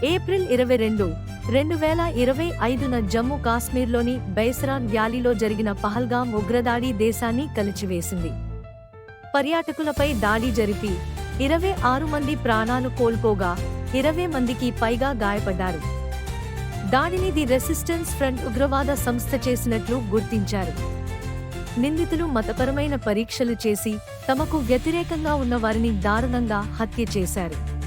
April 22, 2025న Jammu కాశ్మీర్లోని బైసరాన్ వ్యాలీలో జరిగిన పహల్గామ్ ఉగ్రదాడి దేశాన్ని కలిచివేసింది. పర్యాటకులపై దాడి జరిపి 26 మంది ప్రాణాలు కోల్పోగా 20 మందికి పైగా గాయపడ్డారు. దాడిని ది రెసిస్టెన్స్ ఫ్రంట్ ఉగ్రవాద సంస్థ చేసినట్లు గుర్తించారు. నిందితులు మతపరమైన పరీక్షలు చేసి తమకు వ్యతిరేకంగా ఉన్న వారిని దారుణంగా హత్య చేశారు.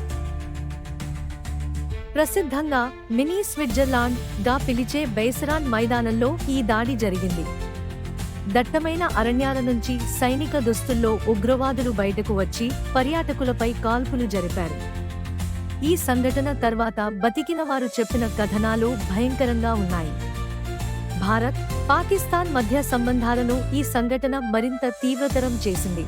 ప్రసిద్ధంగా మినీ స్విట్జర్లాండ్ గా పిలిచే బైసరాన్ మైదానంలో ఈ దాడి జరిగింది. దట్టమైన అరణ్యాల నుంచి సైనిక దుస్తుల్లో ఉగ్రవాదులు బయటకు వచ్చి పర్యాటకులపై కాల్పులు జరిపారు. ఈ సంఘటన తర్వాత బతికిన వారు చెప్పిన కథనాలు భయంకరంగా ఉన్నాయి. భారత్, పాకిస్తాన్ మధ్య సంబంధాలను ఈ సంఘటన మరింత తీవ్రతరం చేసింది.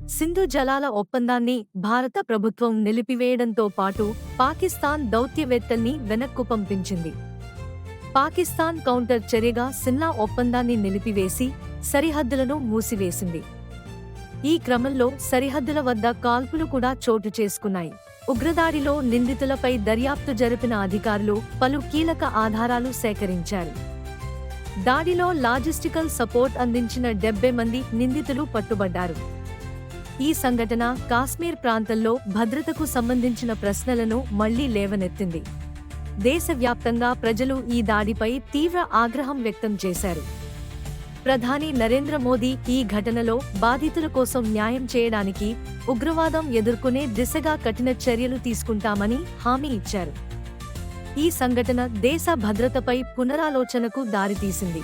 సింధు జలాల ఒప్పందాన్ని భారత ప్రభుత్వం నిలిపివేయడంతో పాటు పాకిస్తాన్ దౌత్యవేత్తల్ని వెనక్కు పంపించింది. పాకిస్తాన్ కౌంటర్ చర్యగా సిమ్లా ఒప్పందాన్ని నిలిపివేసి సరిహద్దులను మూసివేసింది. ఈ క్రమంలో సరిహద్దుల వద్ద కాల్పులు కూడా చోటు చేసుకున్నాయి. ఉగ్రదాడిలో నిందితులపై దర్యాప్తు జరిపిన అధికారులు పలు కీలక ఆధారాలు సేకరించారు. దాడిలో లాజిస్టికల్ సపోర్ట్ అందించిన 70 మంది నిందితులు పట్టుబడ్డారు. ఈ సంఘటన కాశ్మీర్ ప్రాంతంలో భద్రతకు సంబంధించిన ప్రశ్నలను మళ్లీ లేవనెత్తింది. దేశవ్యాప్తంగా ప్రజలు ఈ దాడిపై తీవ్ర ఆగ్రహం వ్యక్తం చేశారు. ప్రధాని నరేంద్ర మోదీ ఈ ఘటనలో బాధితుల కోసం న్యాయం చేయడానికి ఉగ్రవాదం ఎదుర్కొనే దిశగా కఠిన చర్యలు తీసుకుంటామని హామీ ఇచ్చారు. ఈ సంఘటన దేశ భద్రతపై పునరాలోచనకు దారితీసింది.